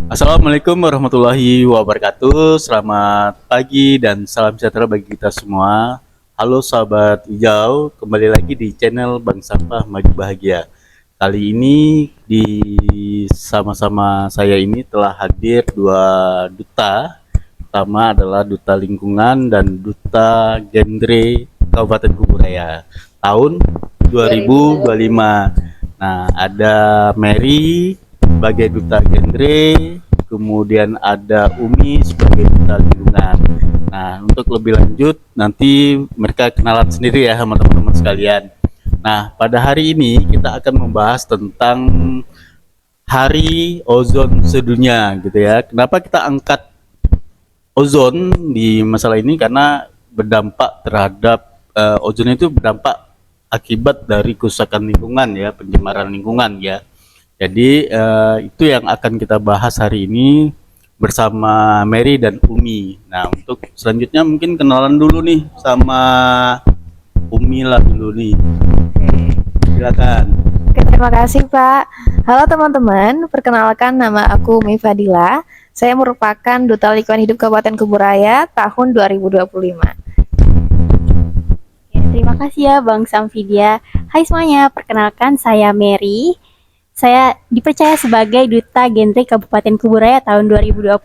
Assalamualaikum warahmatullahi wabarakatuh. Selamat pagi dan salam sejahtera bagi kita semua. Halo sahabat hijau, kembali lagi di channel Bank Sampah Maju Bahagia. Kali ini di sama-sama saya ini telah hadir dua duta. Pertama adalah duta lingkungan dan duta genre Kabupaten Kuburaya tahun 2025. Nah, ada Mary sebagai duta genre, kemudian ada Umi sebagai duta lingkungan. Nah, untuk lebih lanjut nanti mereka kenalan sendiri ya sama teman-teman sekalian. Nah, pada hari ini kita akan membahas tentang Hari Ozon Sedunia gitu ya. Kenapa kita angkat ozon di masalah ini? Karena berdampak terhadap ozon itu berdampak akibat dari kerusakan lingkungan ya, pencemaran lingkungan ya. Jadi itu yang akan kita bahas hari ini bersama Mary dan Umi. Nah, untuk selanjutnya mungkin kenalan dulu nih sama Umi lah dulu nih. Silakan. Oke, terima kasih Pak. Halo teman-teman, perkenalkan nama aku Umi Fadila. Saya merupakan Duta Lingkungan Hidup Kabupaten Kuburaya tahun 2025. Ya, terima kasih ya Bang Samfidia. Hai semuanya, perkenalkan saya Mary. Saya dipercaya sebagai Duta Genre Kabupaten Kuburaya tahun 2025.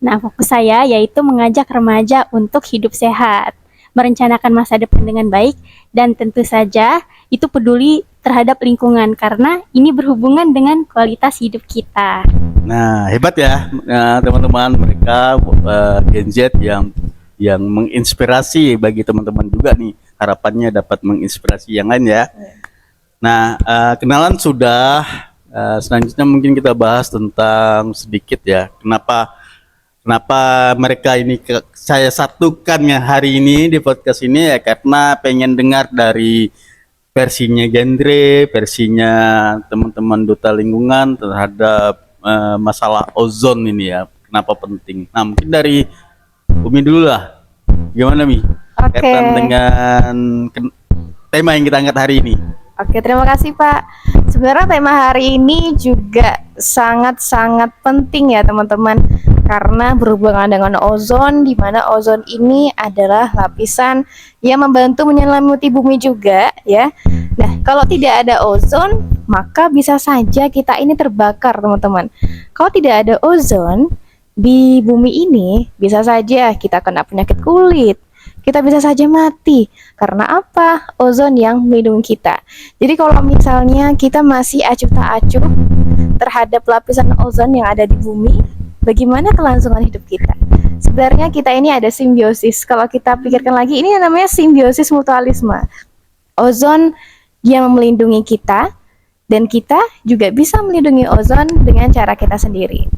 Nah, fokus saya yaitu mengajak remaja untuk hidup sehat, merencanakan masa depan dengan baik, dan tentu saja itu peduli terhadap lingkungan karena ini berhubungan dengan kualitas hidup kita. Nah, hebat ya, teman-teman, mereka Gen Z yang menginspirasi bagi teman-teman juga nih. Harapannya dapat menginspirasi yang lain ya. Nah, kenalan sudah. Selanjutnya mungkin kita bahas tentang sedikit ya. Kenapa mereka ini saya satukan ya hari ini di podcast ini ya, karena pengen dengar dari versinya genre, versinya teman-teman duta lingkungan terhadap masalah ozon ini ya. Kenapa penting? Nah, mungkin dari Umi dulu lah. Gimana Mi? Oke. Kaitan dengan tema yang kita angkat hari ini. Oke, terima kasih Pak. Sebenarnya tema hari ini juga sangat-sangat penting ya teman-teman, karena berhubungan dengan ozon, di mana ozon ini adalah lapisan yang membantu menyelimuti bumi juga ya. Nah, kalau tidak ada ozon, maka bisa saja kita ini terbakar teman-teman. Kalau tidak ada ozon di bumi ini, bisa saja kita kena penyakit kulit, kita bisa saja mati. Karena apa? Ozon yang melindungi kita. Jadi kalau misalnya kita masih acuh tak acuh terhadap lapisan ozon yang ada di bumi, bagaimana kelangsungan hidup kita? Sebenarnya kita ini ada simbiosis. Kalau kita pikirkan lagi, ini namanya simbiosis mutualisme. Ozon yang melindungi kita, dan kita juga bisa melindungi ozon dengan cara kita sendiri.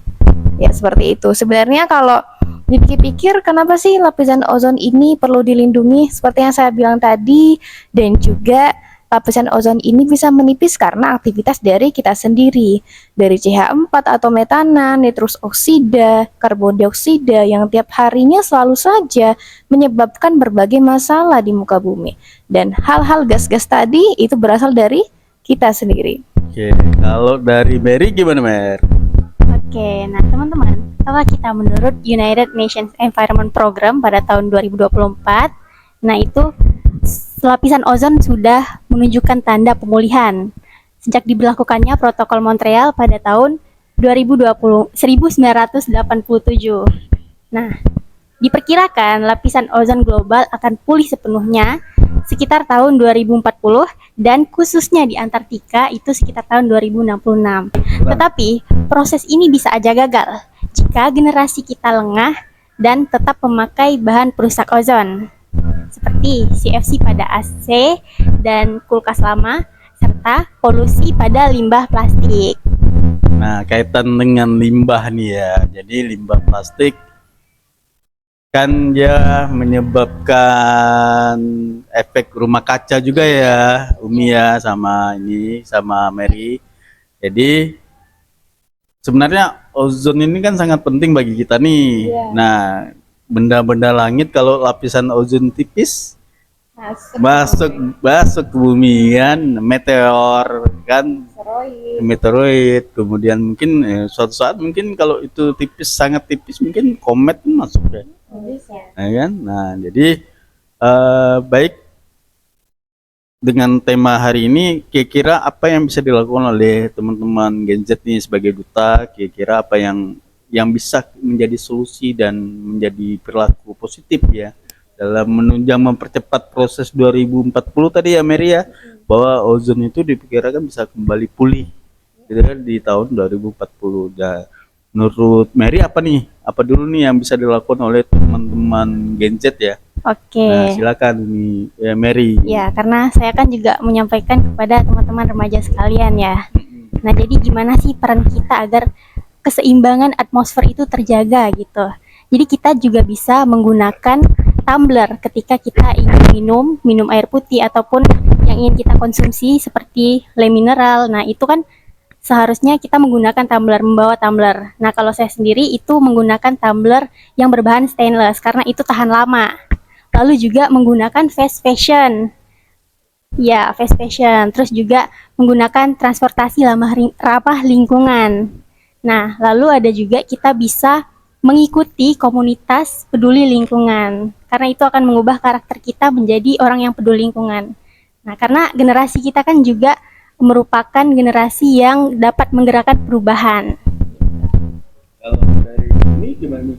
Ya, seperti itu. Sebenarnya kalau dipikir-pikir, kenapa sih lapisan ozon ini perlu dilindungi? Seperti yang saya bilang tadi, dan juga lapisan ozon ini bisa menipis karena aktivitas dari kita sendiri, dari CH4 atau metana, nitrus oksida, karbon dioksida yang tiap harinya selalu saja menyebabkan berbagai masalah di muka bumi. Dan hal-hal gas-gas tadi itu berasal dari kita sendiri. Oke, kalau dari Mary gimana Mer? Oke, nah teman-teman, kalau kita menurut United Nations Environment Program pada tahun 2024, nah itu lapisan ozon sudah menunjukkan tanda pemulihan sejak diberlakukannya Protokol Montreal pada tahun 1987. Nah, diperkirakan lapisan ozon global akan pulih sepenuhnya sekitar tahun 2040 dan khususnya di Antartika itu sekitar tahun 2066. Tetapi proses ini bisa aja gagal jika generasi kita lengah dan tetap memakai bahan perusak ozon seperti CFC pada AC dan kulkas lama serta polusi pada limbah plastik. Nah, kaitan dengan limbah nih ya. Jadi limbah plastik kan dia menyebabkan efek rumah kaca juga ya, Umi ya, sama Mary. Jadi sebenarnya ozon ini kan sangat penting bagi kita nih. Nah, benda-benda langit kalau lapisan ozon tipis masuk masuk ke bumi kan, meteor kan, meteoroid, kemudian mungkin suatu saat mungkin kalau itu tipis, sangat tipis, mungkin komet pun masuk ya, kan. Nah jadi baik, dengan tema hari ini kira-kira apa yang bisa dilakukan oleh teman-teman Gen Z nih sebagai duta, kira-kira apa yang bisa menjadi solusi dan menjadi perilaku positif ya dalam menunjang mempercepat proses 2040 tadi ya Mary ya, bahwa ozon itu diperkirakan bisa kembali pulih gitu kan di tahun 2040. Dan menurut Mary apa nih? Apa dulu nih yang bisa dilakukan oleh teman-teman Gen Z ya? Oke. Nah, silakan nih ya, Mary. Ya, karena saya kan juga menyampaikan kepada teman-teman remaja sekalian ya. Nah, jadi gimana sih peran kita agar keseimbangan atmosfer itu terjaga gitu. Jadi kita juga bisa menggunakan tumbler ketika kita ingin minum air putih ataupun yang ingin kita konsumsi seperti le mineral. Nah, itu kan seharusnya kita menggunakan tumbler, membawa tumbler. Nah, kalau saya sendiri itu menggunakan tumbler yang berbahan stainless karena itu tahan lama. Lalu juga menggunakan fast fashion. Ya, fast fashion. Terus juga menggunakan transportasi ramah lingkungan. Nah, lalu ada juga kita bisa mengikuti komunitas peduli lingkungan. Karena itu akan mengubah karakter kita menjadi orang yang peduli lingkungan. Nah, karena generasi kita kan juga merupakan generasi yang dapat menggerakkan perubahan. Kalau dari ini gimana nih?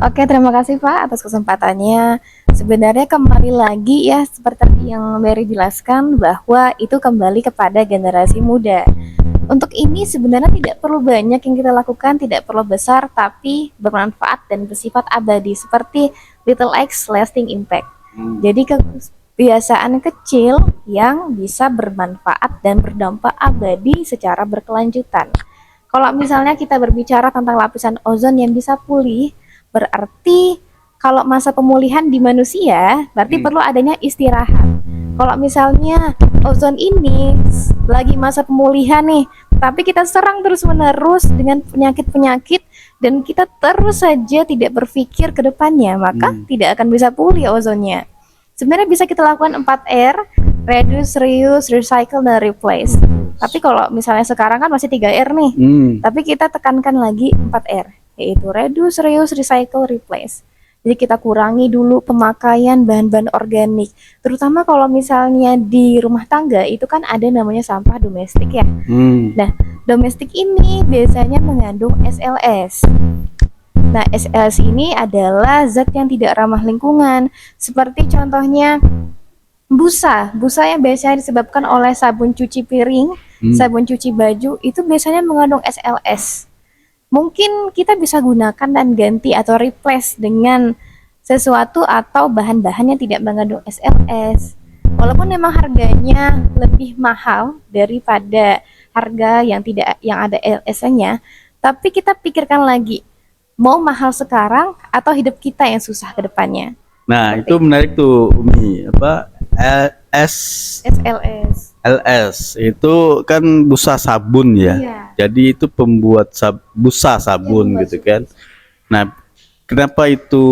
Oke, terima kasih Pak atas kesempatannya. Sebenarnya kembali lagi ya seperti yang Mary jelaskan bahwa itu kembali kepada generasi muda. Untuk ini sebenarnya tidak perlu banyak yang kita lakukan, tidak perlu besar, tapi bermanfaat dan bersifat abadi seperti little acts lasting impact. Jadi kebiasaan kecil yang bisa bermanfaat dan berdampak abadi secara berkelanjutan. Kalau misalnya kita berbicara tentang lapisan ozon yang bisa pulih, berarti kalau masa pemulihan di manusia berarti perlu adanya istirahat. Kalau misalnya ozon ini lagi masa pemulihan nih, tapi kita serang terus-menerus dengan penyakit-penyakit dan kita terus saja tidak berpikir ke depannya, maka tidak akan bisa pulih ozonnya. Sebenarnya bisa kita lakukan 4R, reduce, reuse, recycle, dan replace. Tapi kalau misalnya sekarang kan masih 3R nih, tapi kita tekankan lagi 4R, yaitu reduce, reuse, recycle, replace. Jadi kita kurangi dulu pemakaian bahan-bahan organik, terutama kalau misalnya di rumah tangga itu kan ada namanya sampah domestik ya. Nah, domestik ini biasanya mengandung SLS. Nah, SLS ini adalah zat yang tidak ramah lingkungan, seperti contohnya busa yang biasanya disebabkan oleh sabun cuci piring, sabun cuci baju, itu biasanya mengandung SLS. Mungkin kita bisa gunakan dan ganti atau replace dengan sesuatu atau bahan-bahan yang tidak mengandung SLS. Walaupun memang harganya lebih mahal daripada harga yang ada LS-nya, tapi kita pikirkan lagi, mau mahal sekarang atau hidup kita yang susah ke depannya. Nah, itu menarik tuh Umi, apa SLS. LS itu kan busa sabun ya. Iya. Jadi itu pembuat busa sabun gitu kan. Nah, kenapa itu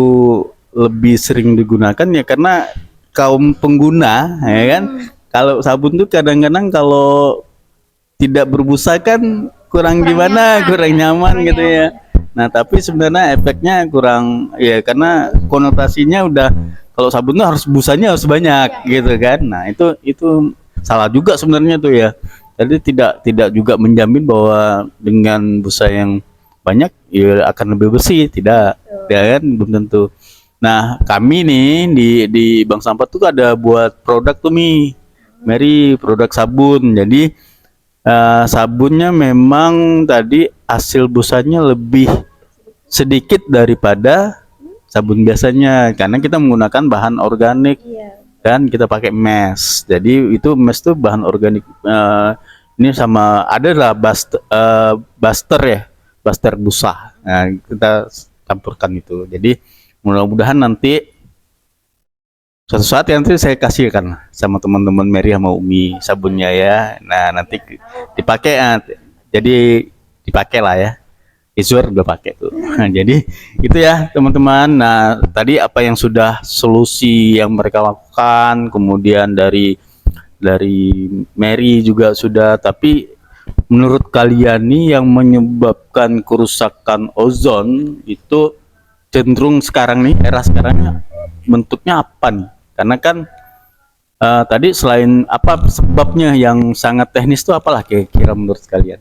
lebih sering digunakan ya karena kaum pengguna ya kan. Kalau sabun tuh kadang-kadang kalau tidak berbusa kan kurang gimana, kurang nyaman gitu ya. Nah, tapi sebenarnya efeknya kurang ya karena konotasinya udah kalau sabun tuh harus busanya harus banyak gitu kan. Nah, itu salah juga sebenarnya tuh ya. Jadi tidak juga menjamin bahwa dengan busa yang banyak ya akan lebih bersih, tidak. Ya kan belum tentu. Nah, kami nih di Bank Sampah tuh ada buat produk tuh Mary, produk sabun. Jadi sabunnya memang tadi hasil busanya lebih sedikit daripada sabun biasanya karena kita menggunakan bahan organik. Dan kita pakai mesh. Jadi itu mesh tuh bahan organik. Ini sama ada lah buster ya, buster busa. Nah, kita campurkan itu. Jadi mudah-mudahan nanti suatu saat nanti saya kasihkan sama teman-teman Mary sama Umi sabunnya ya. Nah, nanti dipakai jadi dipakai lah ya. Iswar udah pakai tuh. Nah, jadi itu ya teman-teman. Nah, tadi apa yang sudah solusi yang mereka lakukan, kemudian dari Mary juga sudah, tapi menurut kalian nih yang menyebabkan kerusakan ozon itu cenderung sekarang nih, era sekarangnya bentuknya apa nih? Karena kan tadi selain apa sebabnya yang sangat teknis itu apalah kira-kira menurut kalian?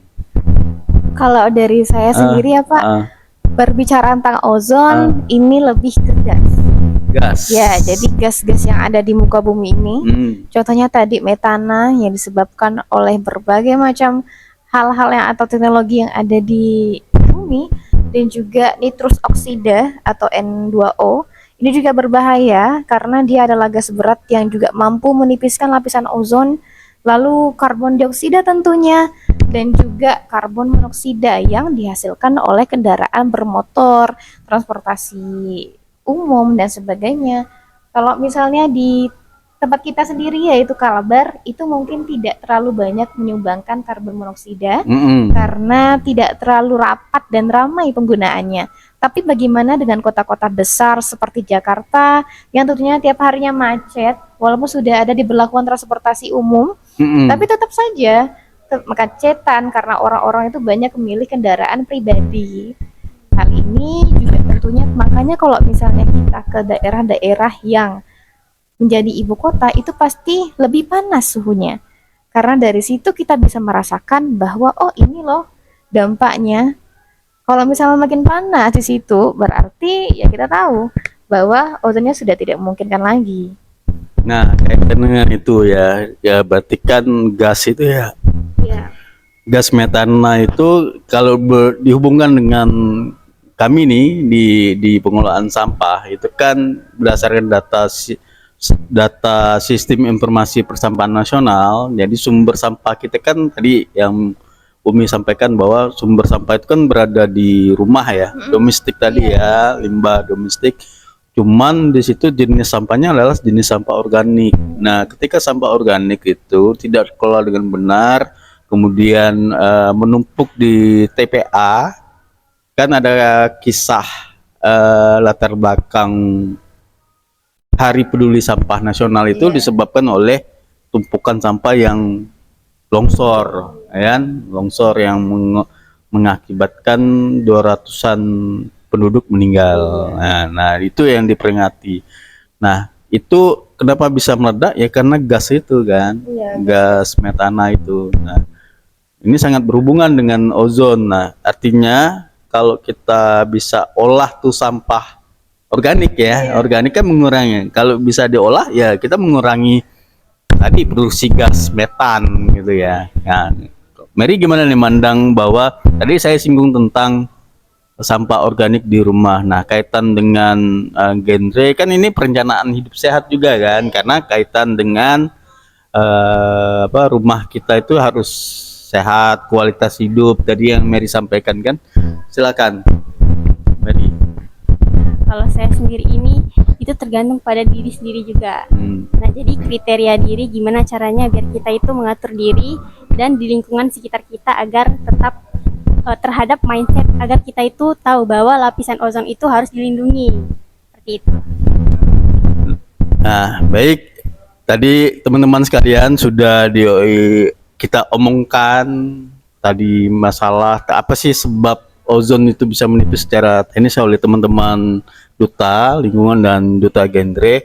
Kalau dari saya sendiri ya Pak, Ah, berbicara tentang ozon ini lebih ke gas. gas. Ya, jadi gas-gas yang ada di muka bumi ini, contohnya tadi metana yang disebabkan oleh berbagai macam hal-hal yang atau teknologi yang ada di bumi, dan juga nitrus oksida atau N2O. Ini juga berbahaya karena dia adalah gas berat yang juga mampu menipiskan lapisan ozon. Lalu karbon dioksida tentunya, dan juga karbon monoksida yang dihasilkan oleh kendaraan bermotor, transportasi umum dan sebagainya. Kalau misalnya di tempat kita sendiri yaitu Kalabar, itu mungkin tidak terlalu banyak menyumbangkan karbon monoksida karena tidak terlalu rapat dan ramai penggunaannya. Tapi bagaimana dengan kota-kota besar seperti Jakarta yang tentunya tiap harinya macet, walaupun sudah ada diberlakukan transportasi umum, tapi tetap saja kemacetan karena orang-orang itu banyak memilih kendaraan pribadi. Hal ini juga tentunya makanya kalau misalnya kita ke daerah-daerah yang menjadi ibu kota itu pasti lebih panas suhunya. Karena dari situ kita bisa merasakan bahwa oh ini loh dampaknya. Kalau misalnya makin panas di situ berarti ya kita tahu bahwa ozonnya sudah tidak memungkinkan lagi. Nah, kaitan dengan itu ya, ya berarti kan gas itu ya, Ya. gas metana itu kalau dihubungkan dengan kami nih di pengelolaan sampah itu kan berdasarkan data sistem informasi persampahan nasional. Jadi sumber sampah kita kan tadi yang Umi sampaikan bahwa sumber sampah itu kan berada di rumah ya, domestik tadi ya, limbah domestik. Cuman di situ jenis sampahnya adalah jenis sampah organik. Nah, ketika sampah organik itu tidak dikelola dengan benar, kemudian menumpuk di TPA, kan ada kisah latar belakang Hari Peduli Sampah Nasional itu disebabkan oleh tumpukan sampah yang longsor, ya kan? Longsor yang mengakibatkan 200-an penduduk meninggal. Nah, itu yang diperingati. Nah, itu kenapa bisa meledak ya karena gas itu kan, gas metana itu. Nah, ini sangat berhubungan dengan ozon. Nah, artinya kalau kita bisa olah tuh sampah organik ya, organik kan mengurangi. Kalau bisa diolah ya kita mengurangi tadi produksi gas metan gitu ya. Nah, Mary gimana nih mandang bahwa tadi saya singgung tentang sampah organik di rumah. Nah, kaitan dengan genre kan ini perencanaan hidup sehat juga kan, karena kaitan dengan rumah kita itu harus sehat, kualitas hidup. Tadi yang Mary sampaikan kan. Silakan, Mary. Kalau saya sendiri ini itu tergantung pada diri sendiri juga. Nah, jadi kriteria diri gimana caranya biar kita itu mengatur diri dan di lingkungan sekitar kita agar tetap terhadap mindset agar kita itu tahu bahwa lapisan ozon itu harus dilindungi. Seperti itu. Nah, baik. Tadi teman-teman sekalian sudah kita omongkan tadi masalah apa sih sebab ozon itu bisa menipis secara teknis oleh teman-teman duta lingkungan dan duta genre.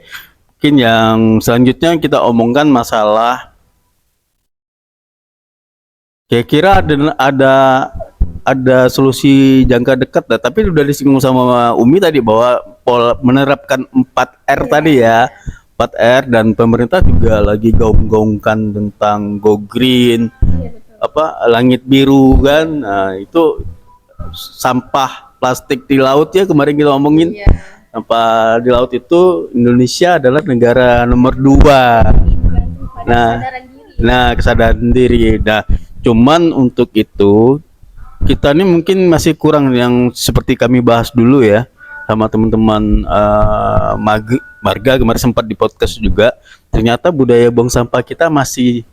Mungkin yang selanjutnya kita omongkan masalah kira-kira ada solusi jangka dekat, tapi udah disinggung sama Umi tadi bahwa menerapkan 4R tadi ya, 4R, dan pemerintah juga lagi gaung-gaungkan tentang go green, langit biru kan. Nah, itu sampah plastik di laut ya kemarin kita ngomongin. Apa di laut itu Indonesia adalah negara nomor 2. Nah, kesadaran diri. Nah, cuman untuk itu kita ini mungkin masih kurang yang seperti kami bahas dulu ya sama teman-teman Marga kemarin sempat di podcast juga. Ternyata budaya buang sampah kita masih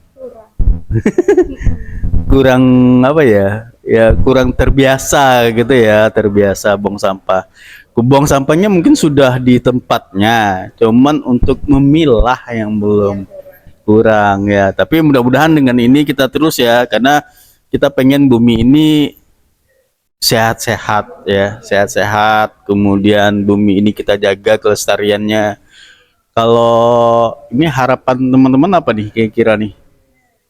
kurang apa ya? ya kurang terbiasa gitu ya, terbiasa buang sampah. Buang sampahnya mungkin sudah di tempatnya, cuman untuk memilah yang belum, kurang ya. Tapi mudah-mudahan dengan ini kita terus ya, karena kita pengen bumi ini sehat-sehat ya, sehat-sehat. Kemudian bumi ini kita jaga kelestariannya. Kalau ini harapan teman-teman apa nih kira-kira nih?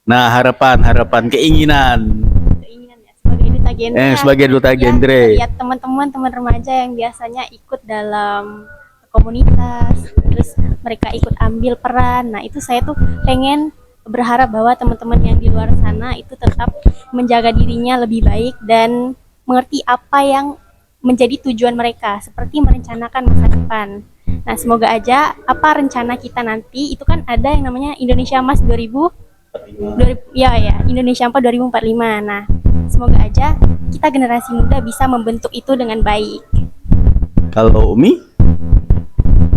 Nah, harapan, keinginan. Keinginan ya sebagai duta genre. Sebagai duta genre. Lihat teman-teman teman remaja yang biasanya ikut dalam komunitas, terus mereka ikut ambil peran. Nah, itu saya tuh pengen berharap bahwa teman-teman yang di luar sana itu tetap menjaga dirinya lebih baik dan mengerti apa yang menjadi tujuan mereka, seperti merencanakan masa depan. Nah, semoga aja apa rencana kita nanti itu kan ada yang namanya Indonesia Emas 2000 ya Indonesia Empat 2045. Nah, semoga aja kita generasi muda bisa membentuk itu dengan baik. Kalau Umi?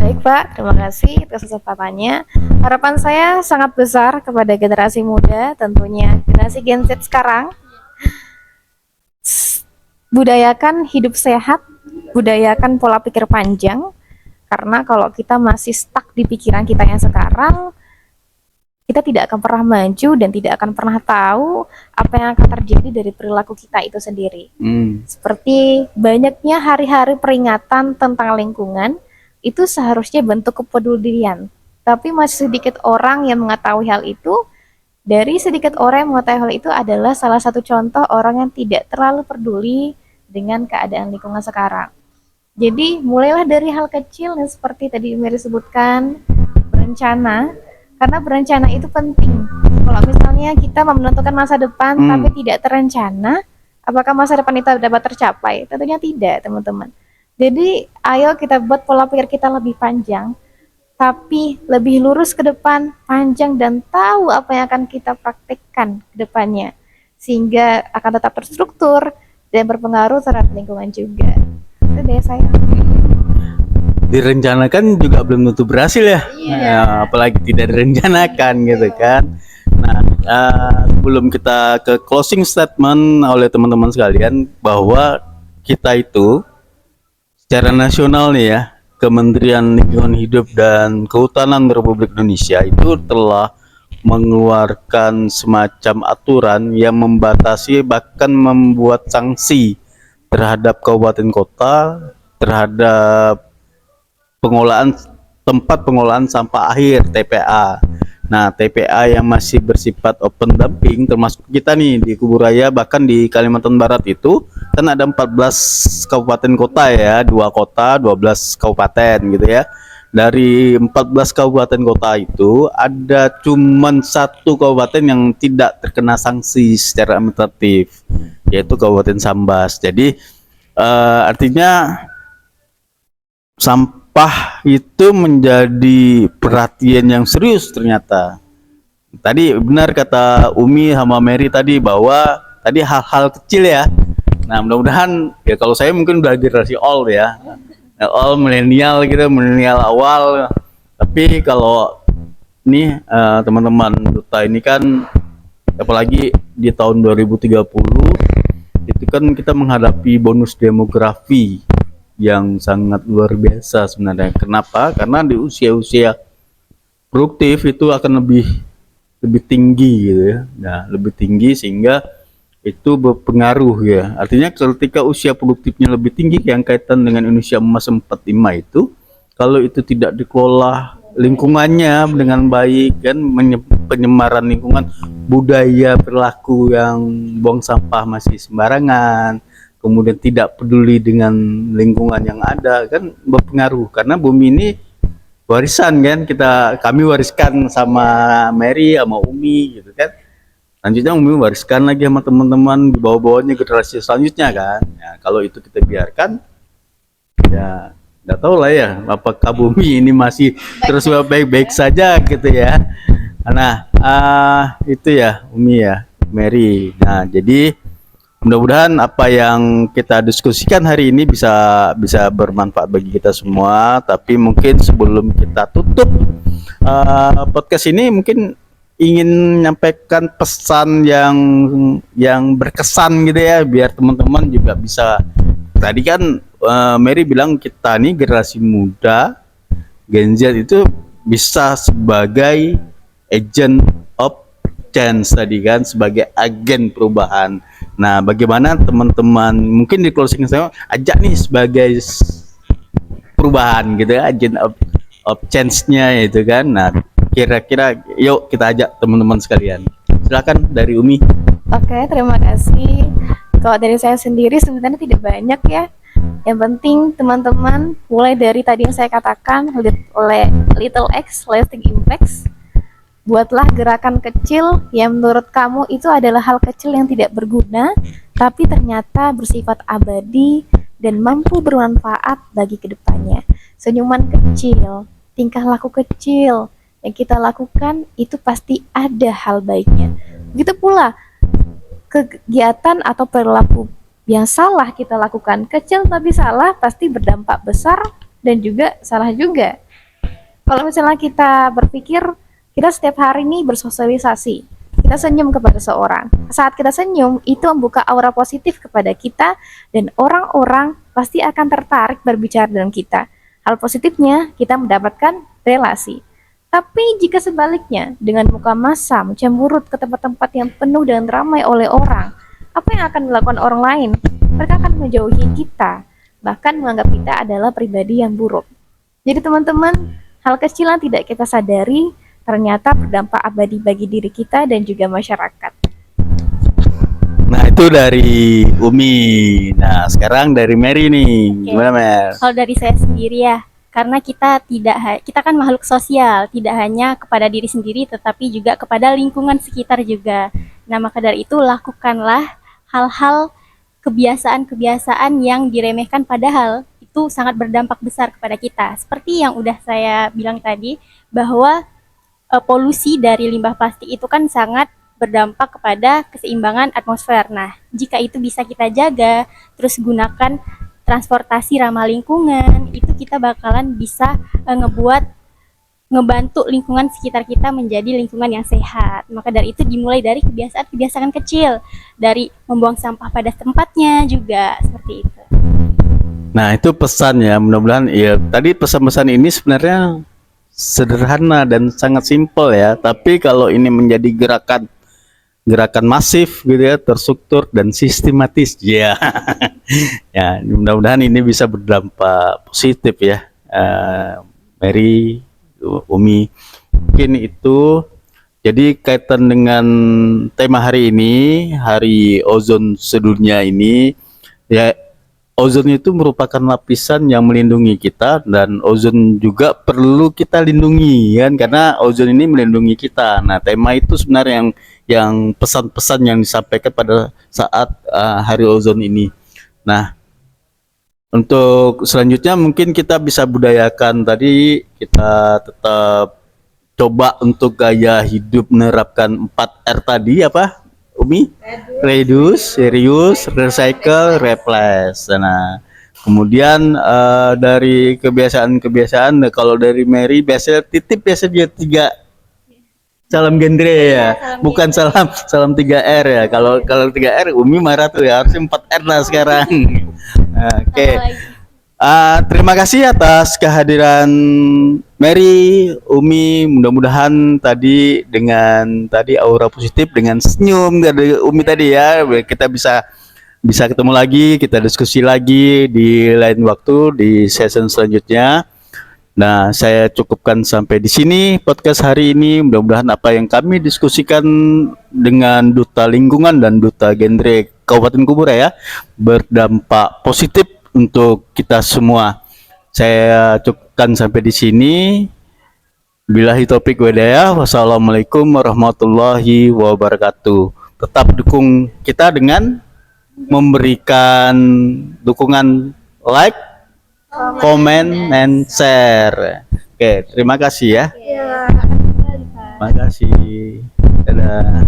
Baik Pak, terima kasih atas kesempatannya. Harapan saya sangat besar kepada generasi muda, tentunya generasi Gen Z sekarang. Budayakan hidup sehat, budayakan pola pikir panjang, karena kalau kita masih stuck di pikiran kita yang sekarang, kita tidak akan pernah maju dan tidak akan pernah tahu apa yang akan terjadi dari perilaku kita itu sendiri. Seperti banyaknya hari-hari peringatan tentang lingkungan, itu seharusnya bentuk kepedulian. Tapi masih sedikit orang yang mengetahui hal itu. Dari sedikit orang yang mengetahui hal itu adalah salah satu contoh orang yang tidak terlalu peduli dengan keadaan lingkungan sekarang. Jadi mulailah dari hal kecil yang seperti tadi Mary sebutkan, berencana. Karena berencana itu penting. Kalau misalnya kita menentukan masa depan tapi tidak terencana, apakah masa depan itu dapat tercapai? Tentunya tidak, teman-teman. Jadi, ayo kita buat pola pikir kita lebih panjang, tapi lebih lurus ke depan, panjang, dan tahu apa yang akan kita praktekkan ke depannya. Sehingga akan tetap terstruktur dan berpengaruh terhadap lingkungan juga. Itu dari saya. Direncanakan juga belum tentu berhasil ya. Nah, apalagi tidak direncanakan gitu kan. Nah, sebelum kita ke closing statement oleh teman-teman sekalian, bahwa kita itu secara nasional nih ya, Kementerian Lingkungan Hidup dan Kehutanan Republik Indonesia itu telah mengeluarkan semacam aturan yang membatasi bahkan membuat sanksi terhadap kabupaten kota terhadap tempat pengolahan sampah akhir TPA. Nah, TPA yang masih bersifat open dumping termasuk kita nih di Kuburaya, bahkan di Kalimantan Barat itu kan ada 14 kabupaten kota ya, 2 kota, 12 kabupaten gitu ya. Dari 14 kabupaten kota itu ada cuman 1 kabupaten yang tidak terkena sanksi secara administratif, yaitu Kabupaten Sambas. Jadi artinya sampah itu menjadi perhatian yang serius ternyata. Tadi benar kata Umi sama Mary tadi bahwa tadi hal-hal kecil ya. Nah, mudah-mudahan ya, kalau saya mungkin udah generasi old ya. All milenial gitu, milenial awal. Tapi kalau nih teman-teman duta ini kan apalagi di tahun 2030 itu kan kita menghadapi bonus demografi yang sangat luar biasa sebenarnya. Kenapa? Karena di usia-usia produktif itu akan lebih tinggi gitu ya. Nah, lebih tinggi sehingga itu berpengaruh ya. Artinya ketika usia produktifnya lebih tinggi yang kaitan dengan Indonesia Emas 45 itu, kalau itu tidak dikelola lingkungannya dengan baik kan, penyemaran lingkungan, budaya perilaku yang buang sampah masih sembarangan, kemudian tidak peduli dengan lingkungan yang ada, kan berpengaruh. Karena bumi ini warisan kan, kami wariskan sama Mary sama Umi gitu kan. Selanjutnya Umi wariskan lagi sama teman-teman di bawah-bawahnya, generasi selanjutnya kan. Ya, kalau itu kita biarkan, ya nggak tahu lah ya apakah bumi ini masih terus baik-baik saja gitu ya. Nah, itu ya Umi ya, Mary. Nah, jadi mudah-mudahan apa yang kita diskusikan hari ini bisa bermanfaat bagi kita semua. Tapi mungkin sebelum kita tutup podcast ini, mungkin ingin menyampaikan pesan yang berkesan gitu ya, biar teman-teman juga bisa. Tadi kan Mary bilang kita nih generasi muda Gen Z itu bisa sebagai agent of change tadi kan, sebagai agen perubahan. Nah, bagaimana teman-teman mungkin di closing saya ajak nih sebagai perubahan gitu ya, agent of change-nya itu kan. Nah, kira-kira yuk kita ajak teman-teman sekalian. Silakan dari Umi. Oke, terima kasih. Kalau dari saya sendiri sebenarnya tidak banyak ya. Yang penting teman-teman mulai dari tadi yang saya katakan oleh Little X Lasting Impacts. Buatlah gerakan kecil yang menurut kamu itu adalah hal kecil yang tidak berguna, tapi ternyata bersifat abadi dan mampu bermanfaat bagi kedepannya. Senyuman kecil, tingkah laku kecil yang kita lakukan itu pasti ada hal baiknya. Begitu pula kegiatan atau perilaku yang salah kita lakukan, kecil tapi salah, pasti berdampak besar dan juga salah juga. Kalau misalnya kita berpikir kita setiap hari ini bersosialisasi, kita senyum kepada seorang. Saat kita senyum, itu membuka aura positif kepada kita dan orang-orang pasti akan tertarik berbicara dengan kita. Hal positifnya, kita mendapatkan relasi. Tapi jika sebaliknya, dengan muka masam, cemberut ke tempat-tempat yang penuh dan ramai oleh orang, apa yang akan dilakukan orang lain? Mereka akan menjauhi kita, bahkan menganggap kita adalah pribadi yang buruk. Jadi teman-teman, hal kecil yang tidak kita sadari ternyata berdampak abadi bagi diri kita dan juga masyarakat. Nah, itu dari Umi. Nah, sekarang dari Mary nih. Oke. Gimana, Mer? Kalau dari saya sendiri ya, karena kita kan makhluk sosial, tidak hanya kepada diri sendiri tetapi juga kepada lingkungan sekitar juga. Nah, maka dari itu lakukanlah hal-hal kebiasaan-kebiasaan yang diremehkan padahal itu sangat berdampak besar kepada kita. Seperti yang udah saya bilang tadi bahwa polusi dari limbah plastik itu kan sangat berdampak kepada keseimbangan atmosfer. Nah, jika itu bisa kita jaga, terus gunakan transportasi ramah lingkungan, itu kita bakalan bisa ngebantu lingkungan sekitar kita menjadi lingkungan yang sehat. Maka dari itu dimulai dari kebiasaan-kebiasaan kecil, dari membuang sampah pada tempatnya juga, seperti itu. Nah, itu pesan ya. Mudah-mudahan ya. Tadi pesan-pesan ini sebenarnya sederhana dan sangat simpel ya. Tapi kalau ini menjadi gerakan masif gitu ya, terstruktur dan sistematis ya. Ya, mudah-mudahan ini bisa berdampak positif ya. Mary, Umi, mungkin itu. Jadi kaitan dengan tema hari ini, Hari Ozon Sedunia ini, ya, ozon itu merupakan lapisan yang melindungi kita, dan ozon juga perlu kita lindungi kan, karena ozon ini melindungi kita. Nah, tema itu sebenarnya yang pesan-pesan yang disampaikan pada saat Hari Ozon ini. Nah, untuk selanjutnya mungkin kita bisa budayakan tadi, kita tetap coba untuk gaya hidup menerapkan 4R tadi apa? Umi? Reduce, reuse, recycle, replace. Nah, kemudian dari kebiasaan-kebiasaan, kalau dari Mary biasanya titip biasa dia 3 salam genre ya, bukan salam 3R ya. Kalau 3R Umi marah tuh ya, harusnya 4R lah sekarang. Oke. Terima kasih atas kehadiran Mary, Umi. Mudah-mudahan tadi dengan aura positif, dengan senyum dari Umi tadi ya, kita bisa ketemu lagi, kita diskusi lagi di lain waktu di session selanjutnya. Nah, saya cukupkan sampai di sini podcast hari ini. Mudah-mudahan apa yang kami diskusikan dengan Duta Lingkungan dan Duta Genre Kabupaten Kubura ya berdampak positif untuk kita semua. Saya cukupkan sampai di sini. Billahi taufik walhidayah. Wassalamualaikum warahmatullahi wabarakatuh. Tetap dukung kita dengan memberikan dukungan like, komen, and share. Oke, terima kasih ya. Terima kasih. Dadah.